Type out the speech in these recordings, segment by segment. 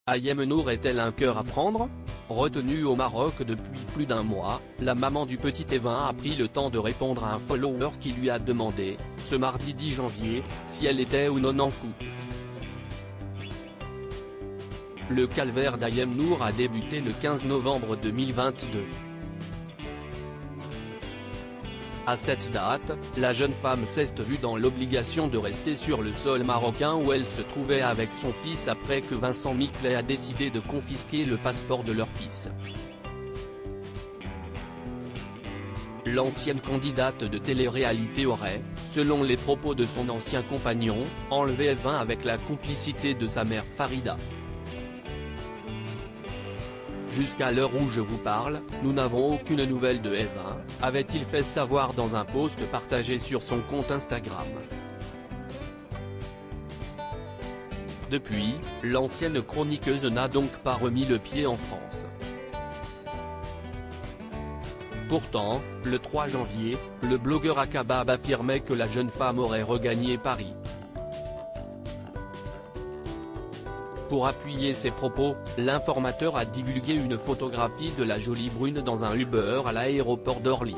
Ayem Nour est-elle un cœur à prendre? Retenue au Maroc depuis plus d'un mois, la maman du petit Evin a pris le temps de répondre à un follower qui lui a demandé, ce mardi 10 janvier, si elle était ou non en couple. Le calvaire d'Ayem Nour a débuté le 15 novembre 2022. À cette date, la jeune femme s'est vue dans l'obligation de rester sur le sol marocain où elle se trouvait avec son fils après que Vincent Miclet a décidé de confisquer le passeport de leur fils. L'ancienne candidate de télé-réalité aurait, selon les propos de son ancien compagnon, enlevé Evin avec la complicité de sa mère Farida. Jusqu'à l'heure où je vous parle, nous n'avons aucune nouvelle de Evin, avait-il fait savoir dans un post partagé sur son compte Instagram. Depuis, l'ancienne chroniqueuse n'a donc pas remis le pied en France. Pourtant, le 3 janvier, le blogueur Akabab affirmait que la jeune femme aurait regagné Paris. Pour appuyer ses propos, l'informateur a divulgué une photographie de la jolie brune dans un Uber à l'aéroport d'Orly.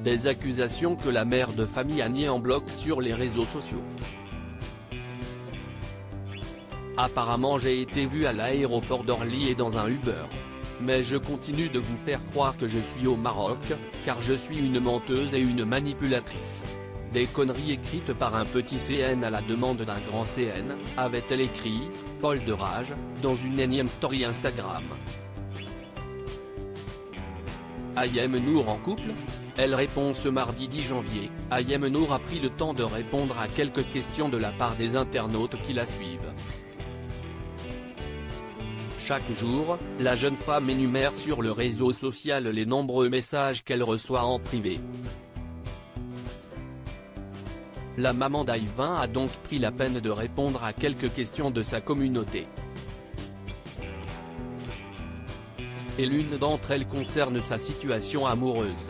Des accusations que la mère de famille a niées en bloc sur les réseaux sociaux. Apparemment j'ai été vue à l'aéroport d'Orly et dans un Uber. Mais je continue de vous faire croire que je suis au Maroc, car je suis une menteuse et une manipulatrice. Des conneries écrites par un petit CN à la demande d'un grand CN, avait-elle écrit, folle de rage, dans une énième story Instagram. Ayem Nour en couple? Elle répond ce mardi 10 janvier, Ayem Nour a pris le temps de répondre à quelques questions de la part des internautes qui la suivent. Chaque jour, la jeune femme énumère sur le réseau social les nombreux messages qu'elle reçoit en privé. La maman d'Ayem a donc pris la peine de répondre à quelques questions de sa communauté. Et l'une d'entre elles concerne sa situation amoureuse.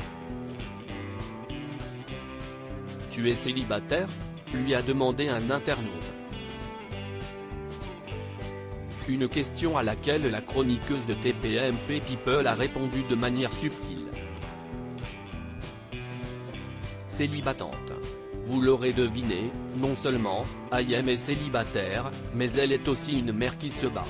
« Tu es célibataire ?» lui a demandé un internaute. Une question à laquelle la chroniqueuse de TPMP People a répondu de manière subtile. Célibatante. Vous l'aurez deviné, non seulement, Ayem est célibataire, mais elle est aussi une mère qui se bat.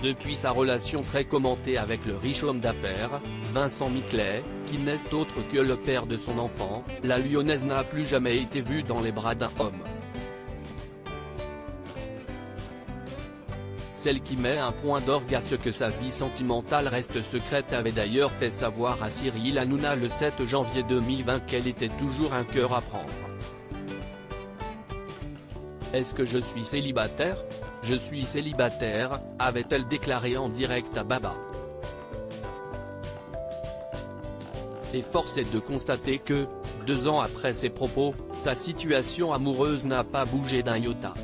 Depuis sa relation très commentée avec le riche homme d'affaires, Vincent Miclet, qui n'est autre que le père de son enfant, la Lyonnaise n'a plus jamais été vue dans les bras d'un homme. Celle qui met un point d'orgue à ce que sa vie sentimentale reste secrète avait d'ailleurs fait savoir à Cyril Hanouna le 7 janvier 2020 qu'elle était toujours un cœur à prendre. Est-ce que je suis célibataire? Je suis célibataire, avait-elle déclaré en direct à Baba. Et force est de constater que, 2 ans après ses propos, sa situation amoureuse n'a pas bougé d'un iota.